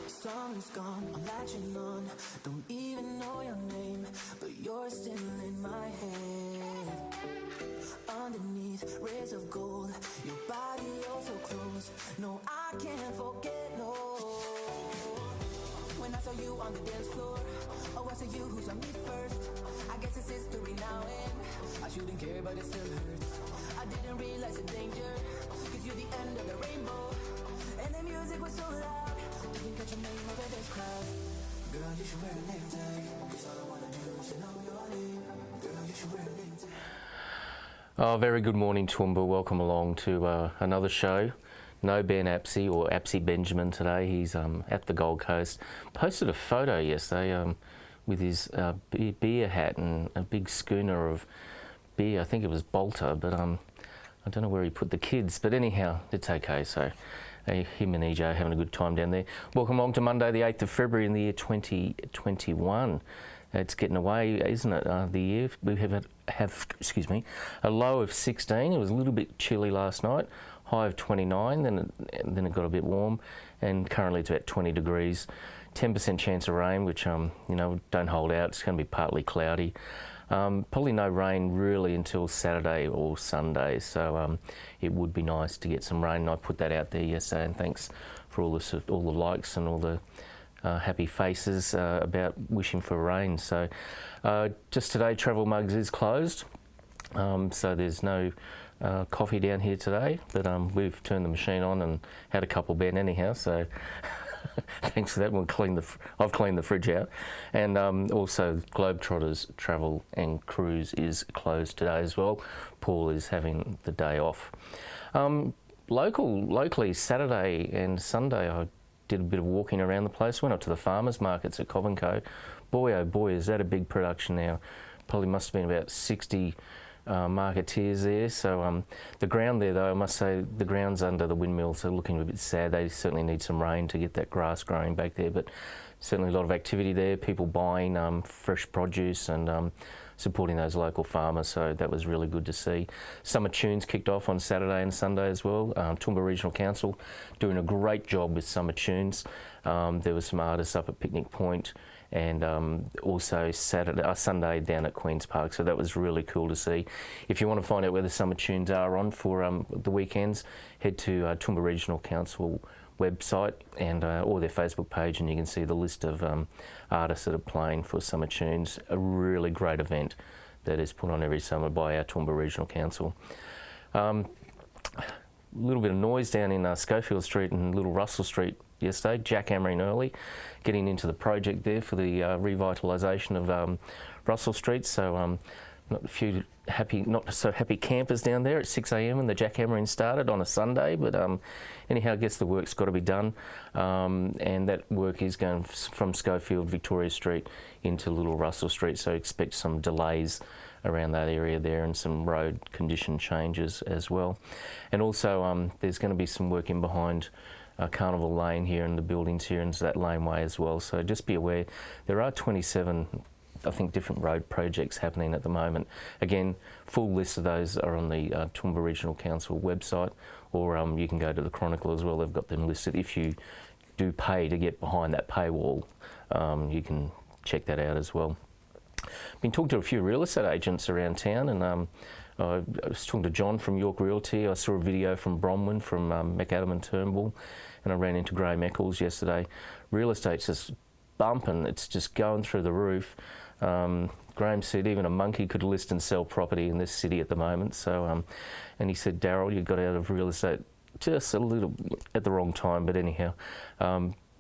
Summer's gone, I'm latching on. Don't even know your name, but you're still in my head. Underneath rays of gold, your body oh so close. No, I can't forget, no. When I saw you on the dance floor, oh, I saw you who saw me first. I guess it's history now, and I shouldn't care, but it still hurts. I didn't realize the danger, cause you're the end of the rainbow. And the music was so loud, didn't catch your name over this crowd. Girl, you should wear a name tag, cause all I wanna do is to know your name. Girl, you should wear a name tag. Oh, very good morning, Toowoomba. Welcome along to another show. No Ben Apsey or Apsey Benjamin today. He's at the Gold Coast. Posted a photo yesterday with his beer hat and a big schooner of beer. I think it was Bolter, but I don't know where he put the kids. But anyhow, it's okay. So him and EJ are having a good time down there. Welcome along to Monday, the 8th of February in the year 2021. It's getting away, isn't it? The year we have excuse me, a low of 16. It was a little bit chilly last night. High of 29. Then it got a bit warm, and currently it's about 20 degrees. 10% chance of rain, which don't hold out. It's going to be partly cloudy. Probably no rain really until Saturday or Sunday. So it would be nice to get some rain. And I put that out there yesterday, and thanks for all the likes and all the happy faces about wishing for rain. So just today, Travel Mugs is closed, so there's no coffee down here today, but we've turned the machine on and had a couple Ben anyhow, so thanks for that. I've cleaned the fridge out. And also Globetrotters Travel and Cruise is closed today as well. Paul is having the day off. Locally, Saturday and Sunday, I did a bit of walking around the place. Went up to the farmers markets at Coventry. Boy, oh boy, is that a big production now. Probably must have been about 60 marketeers there. So the ground there, though, I must say, the grounds under the windmills are looking a bit sad. They certainly need some rain to get that grass growing back there, but certainly a lot of activity there, people buying fresh produce and supporting those local farmers, so that was really good to see. Summer Tunes kicked off on Saturday and Sunday as well. Toowoomba Regional Council doing a great job with Summer Tunes. There were some artists up at Picnic Point, and also Sunday down at Queen's Park, so that was really cool to see. If you want to find out where the Summer Tunes are on for the weekends, head to Toowoomba Regional Council website and or their Facebook page, and you can see the list of artists that are playing for Summer Tunes. A really great event that is put on every summer by our Toowoomba Regional Council. A little bit of noise down in Schofield Street and Little Russell Street yesterday, jackhammering early, getting into the project there for the revitalisation of Russell Street. So not a few not so happy campers down there at 6 a.m. when the jackhammering started on a Sunday, but anyhow, I guess the work's got to be done, and that work is going from Schofield, Victoria Street into Little Russell Street, so expect some delays around that area there and some road condition changes as well. And also there's going to be some work in behind Carnival Lane here and the buildings here into that laneway as well, so just be aware there are 27 I think different road projects happening at the moment. Again, full list of those are on the Toowoomba Regional Council website, or you can go to the Chronicle as well. They've got them listed. If you do pay to get behind that paywall, you can check that out as well. Been talking to a few real estate agents around town, and I was talking to John from York Realty. I saw a video from Bronwyn from McAdam and Turnbull, and I ran into Graham Eccles yesterday. Real estate's just bumping. It's just going through the roof. Graham said even a monkey could list and sell property in this city at the moment. So, and he said, Daryl, you got out of real estate just a little at the wrong time. But anyhow,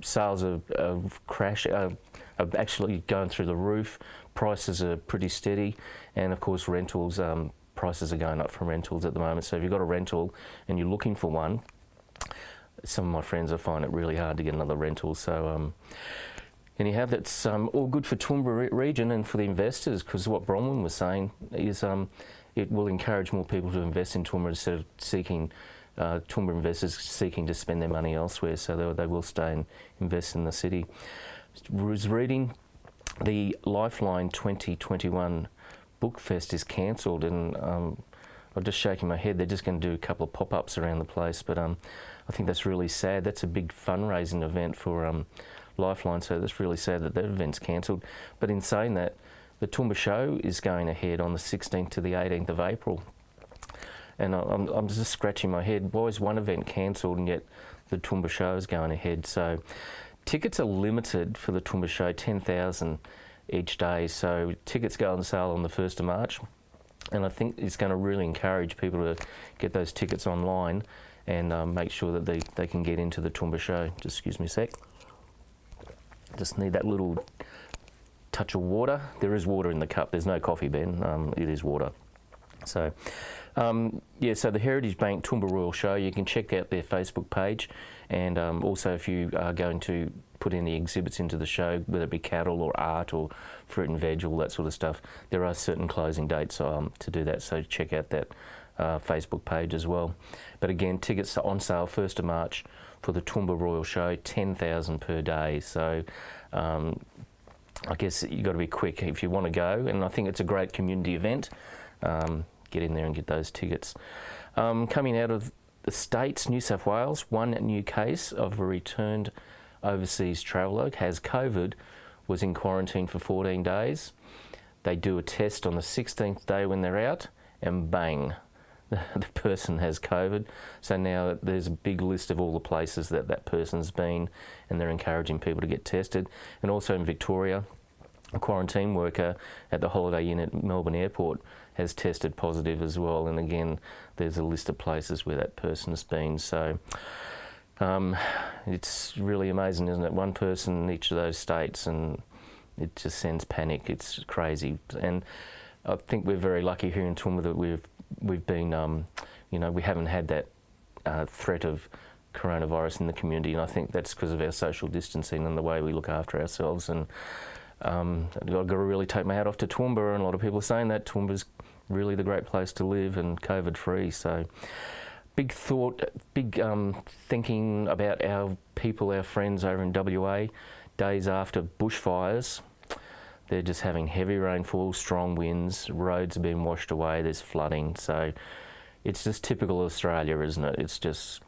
sales have crashed, are actually going through the roof. Prices are pretty steady, and of course rentals, prices are going up from rentals at the moment. So if you've got a rental and you're looking for one, some of my friends, I find it really hard to get another rental. So. Anyhow, that's all good for Toowoomba region and for the investors, because what Bronwyn was saying is it will encourage more people to invest in Toowoomba instead of Toowoomba investors seeking to spend their money elsewhere, so they will stay and invest in the city. I was reading the Lifeline 2021 Book Fest is cancelled, and I'm just shaking my head. They're just going to do a couple of pop-ups around the place, but I think that's really sad. That's a big fundraising event for Lifeline, so that's really sad that event's cancelled. But in saying that, the Toowoomba Show is going ahead on the 16th to the 18th of April. And I'm just scratching my head. Why is one event cancelled and yet the Toowoomba Show is going ahead? So tickets are limited for the Toowoomba Show, 10,000 each day. So tickets go on sale on the 1st of March. And I think it's going to really encourage people to get those tickets online and make sure that they can get into the Toowoomba Show. Just excuse me a sec. Just need that little touch of water. There is water in the cup. There's no coffee, Ben. It is water. So, yeah, so the Heritage Bank Toowoomba Royal Show, you can check out their Facebook page, and also if you are going to put any exhibits into the show, whether it be cattle or art or fruit and veg, all that sort of stuff, there are certain closing dates to do that, so check out that Facebook page as well. But again, tickets are on sale 1st of March for the Toowoomba Royal Show, 10,000 per day. So I guess you've got to be quick if you want to go, and I think it's a great community event. Get in there and get those tickets. Coming out of the States, New South Wales, one new case of a returned overseas traveller has COVID, was in quarantine for 14 days. They do a test on the 16th day when they're out, and bang, the person has COVID. So now there's a big list of all the places that person's been, and they're encouraging people to get tested. And also in Victoria, a quarantine worker at the Holiday Inn at Melbourne Airport has tested positive as well. And again, there's a list of places where that person has been. So it's really amazing, isn't it? One person in each of those states, and it just sends panic. It's crazy. And I think we're very lucky here in Toowoomba that we've been, you know, we haven't had that threat of coronavirus in the community. And I think that's because of our social distancing and the way we look after ourselves. And I've got to really take my hat off to Toowoomba, and a lot of people are saying that Toowoomba's really the great place to live and COVID-free. So big thought, big thinking about our people, our friends over in WA, days after bushfires. They're just having heavy rainfall, strong winds, roads are being washed away, there's flooding. So it's just typical Australia, isn't it? It's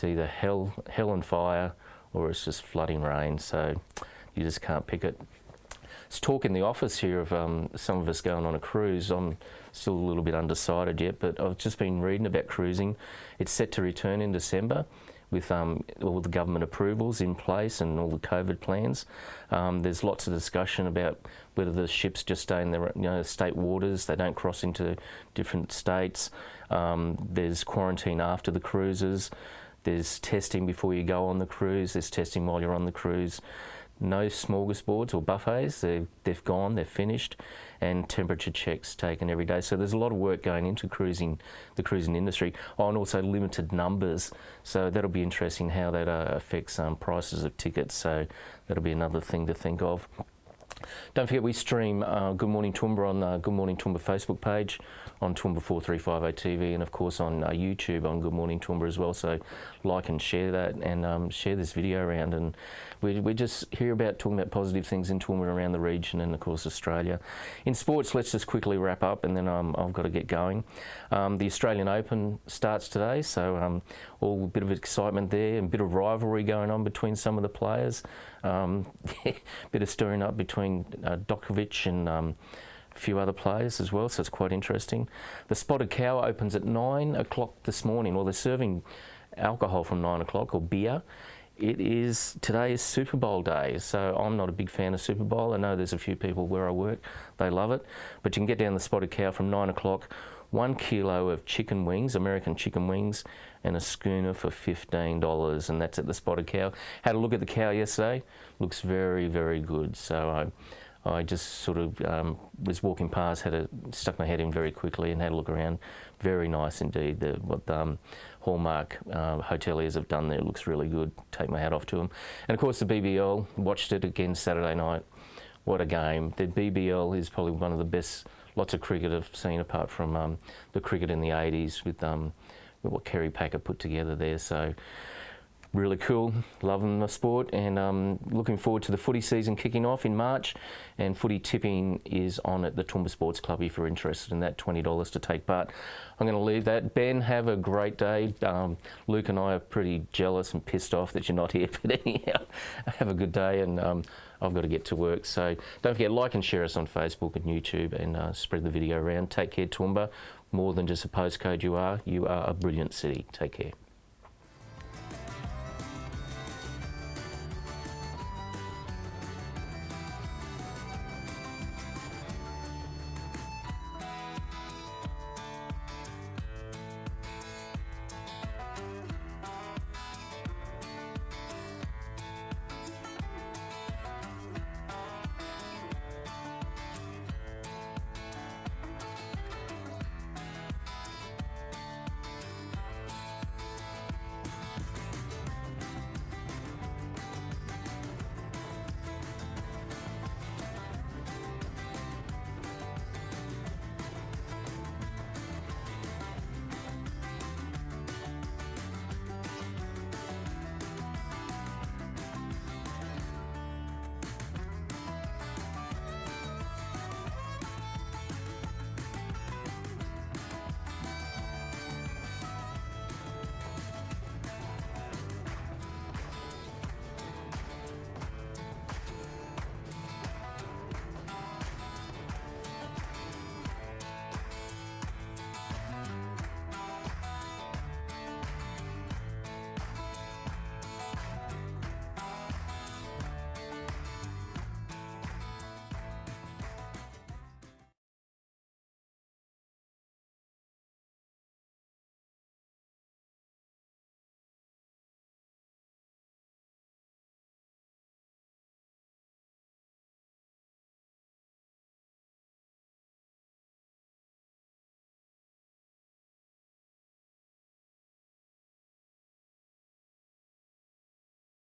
either hell and fire, or it's just flooding rain. So you just can't pick it. There's talk in the office here of some of us going on a cruise. I'm still a little bit undecided yet, but I've just been reading about cruising. It's set to return in December with all the government approvals in place and all the COVID plans. There's lots of discussion about whether the ships just stay in their state waters, they don't cross into different states. There's quarantine after the cruises. There's testing before you go on the cruise. There's testing while you're on the cruise. No smorgasbords or buffets, they've gone, they're finished, and temperature checks taken every day. So there's a lot of work going into the cruising industry, and also limited numbers. So that'll be interesting how that affects prices of tickets. So that'll be another thing to think of. Don't forget we stream Good Morning Toowoomba on Good Morning Toowoomba Facebook page, on Toowoomba 4350 TV, and of course on YouTube on Good Morning Toowoomba as well. So like and share that, and share this video around. And we just hear talking about positive things in Toowoomba around the region and of course Australia. In sports, let's just quickly wrap up, and then I've got to get going. The Australian Open starts today, so all a bit of excitement there, and a bit of rivalry going on between some of the players. Bit of stirring up between Djokovic and a few other players as well, so it's quite interesting. The Spotted Cow opens at 9 o'clock this morning. Well, they're serving alcohol from 9 o'clock, or beer. Today is Super Bowl day, so I'm not a big fan of Super Bowl. I know there's a few people where I work, they love it, but you can get down the Spotted Cow from 9 o'clock. 1 kilo of chicken wings, American chicken wings, and a schooner for $15, and that's at the Spotted Cow. Had a look at the cow yesterday. Looks very, very good. So I just sort of was walking past, stuck my head in very quickly and had a look around. Very nice indeed. What the Hallmark hoteliers have done there looks really good. Take my hat off to them. And of course the BBL, watched it again Saturday night. What a game. The BBL is probably one of the best. Lots of cricket I've seen apart from the cricket in the 80s with what Kerry Packer put together there. So Really cool, loving the sport, and looking forward to the footy season kicking off in March. And footy tipping is on at the Toowoomba Sports Club if you're interested in that, $20 to take part. I'm going to leave that. Ben, have a great day. Luke and I are pretty jealous and pissed off that you're not here, but anyhow, have a good day, and I've got to get to work. So don't forget, like and share us on Facebook and YouTube, and spread the video around. Take care, Toowoomba. More than just a postcode you are a brilliant city. Take care.